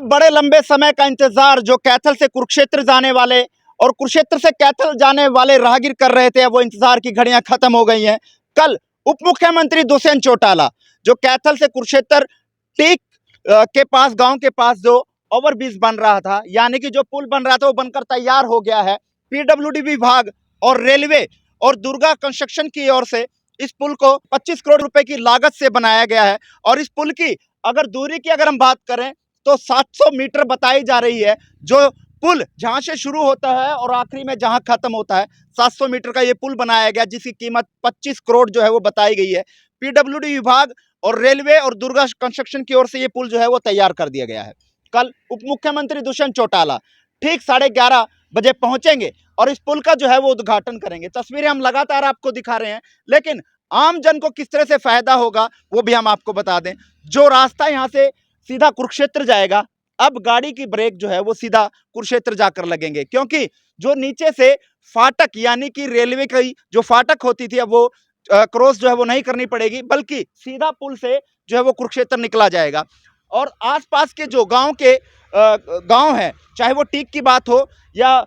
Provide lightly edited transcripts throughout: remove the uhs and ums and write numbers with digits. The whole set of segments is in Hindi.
अब बड़े लंबे समय का इंतजार जो कैथल से कुरुक्षेत्र जाने वाले और कुरुक्षेत्र से कैथल जाने वाले राहगीर कर रहे थे, वो इंतजार की घड़ियां खत्म हो गई हैं। कल उप मुख्यमंत्री दुष्यंत चौटाला जो कैथल से कुरुक्षेत्र टीक के पास, गांव के पास जो ओवरब्रिज बन रहा था, यानी कि जो पुल बन रहा था, वो बनकर तैयार हो गया है। पीडब्ल्यूडी विभाग और रेलवे और दुर्गा कंस्ट्रक्शन की ओर से इस पुल को 25 करोड़ रुपए की लागत से बनाया गया है। और इस पुल की अगर दूरी की अगर हम बात करें तो 700 मीटर बताई जा रही है। जो पुल जहां से शुरू होता है और आखिरी में जहां खत्म होता है, 700 मीटर का ये पुल बनाया गया, जिसकी कीमत 25 करोड़ जो है वो बताई गई है। पीडब्ल्यूडी विभाग और रेलवे और दुर्गा कंस्ट्रक्शन की ओर से ये पुल जो है वो तैयार कर दिया गया है। कल उप मुख्यमंत्री दुष्यंत चौटाला ठीक 11:30 बजे पहुंचेंगे और इस पुल का जो है वो उद्घाटन करेंगे। तस्वीरें हम लगातार आपको दिखा रहे हैं, लेकिन आम जन को किस तरह से फायदा होगा वो भी हम आपको बता दें। जो रास्ता यहाँ से सीधा कुरुक्षेत्र जाएगा, अब गाड़ी की ब्रेक जो है वो सीधा कुरुक्षेत्र जाकर लगेंगे, क्योंकि जो नीचे से फाटक यानी कि रेलवे की जो फाटक होती थी, अब वो क्रॉस जो है वो नहीं करनी पड़ेगी, बल्कि सीधा पुल से जो है वो कुरुक्षेत्र निकला जाएगा। और आसपास के जो गांव है, चाहे वो टीक की बात हो या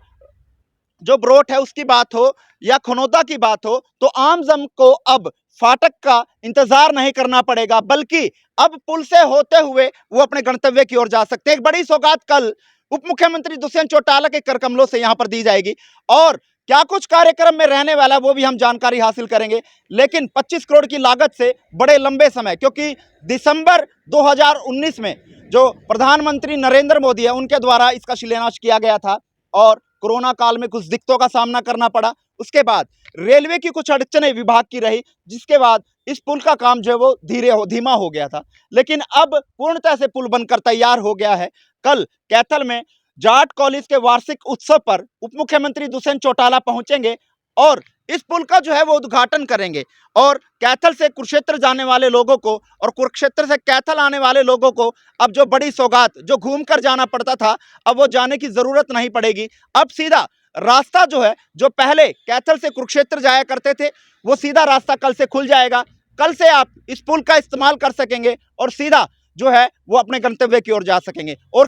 जो ब्रोट है उसकी बात हो या खनौदा की बात हो, तो आम जन को अब फाटक का इंतजार नहीं करना पड़ेगा, बल्कि अब पुल से होते हुए वो अपने गंतव्य की ओर जा सकते हैं। एक बड़ी सौगात कल उप मुख्यमंत्री दुष्यंत चौटाला के कर कमलों से यहां पर दी जाएगी, और क्या कुछ कार्यक्रम में रहने वाला है वो भी हम जानकारी हासिल करेंगे। लेकिन 25 करोड़ की लागत से बड़े लंबे समय, क्योंकि दिसंबर 2019 में जो प्रधानमंत्री नरेंद्र मोदी है उनके द्वारा इसका शिलान्यास किया गया था, और कोरोना काल में कुछ दिक्कतों का सामना करना पड़ा। उसके बाद रेलवे की कुछ अड़चनें विभाग की रही, जिसके बाद इस पुल का काम जो है वो धीमा हो गया था। लेकिन अब पूर्णतः से पुल बनकर तैयार हो गया है। कल कैथल में जाट कॉलेज के वार्षिक उत्सव पर उप मुख्यमंत्री दुष्यंत चौटाला पहुंचेंगे और इस पुल का जो है वो उद्घाटन करेंगे। और कैथल से कुरुक्षेत्र जाने वाले लोगों को और कुरुक्षेत्र से कैथल आने वाले लोगों को अब जो बड़ी सौगात, जो घूमकर जाना पड़ता था, अब वो जाने की जरूरत नहीं पड़ेगी। अब सीधा रास्ता जो है, जो पहले कैथल से कुरुक्षेत्र जाया करते थे, वो सीधा रास्ता कल से खुल जाएगा। कल से आप इस पुल का इस्तेमाल कर सकेंगे और सीधा जो है वो अपने गंतव्य की ओर जा सकेंगे। और